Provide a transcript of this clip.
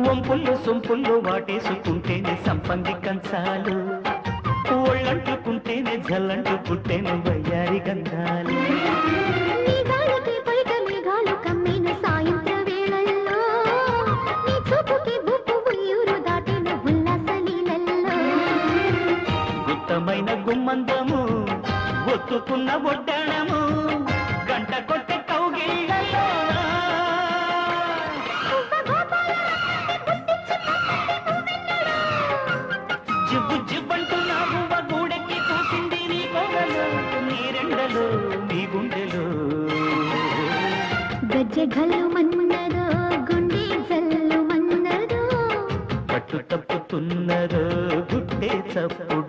వంపుల్లో సొంపుల్లో వాటేసుకుంటేనే సంపంగి కంచాలు, ఒళ్ళంటుకుంటేనే జల్లంటు పుట్టేనే వయ్యారి గంధాలు. మేఘాలకి పైట మేఘాలు కమ్మిన సాయంత్ర వేళల్లో, నీ చూపుకి బుప్పు ఉయ్యూరు దాటిన ఉల్లాస లీలల్లో. గుత్తమైన గుమ్మందము ఒత్తుకున్న ఒడ్డాణము గంట కొట్టే కౌగిళ్ళలో జివ్వు జివ్వంటూ నా బువ్వ గూడెక్కి కూసింది నీ పొగలో, నీ రెండలో నీ గుండెలో. గజ్జె గల్లు మన్నదో గుండె జల్లు మన్నదో, పట్టు తప్పుతున్నదో గుడ్డే చప్పుడు.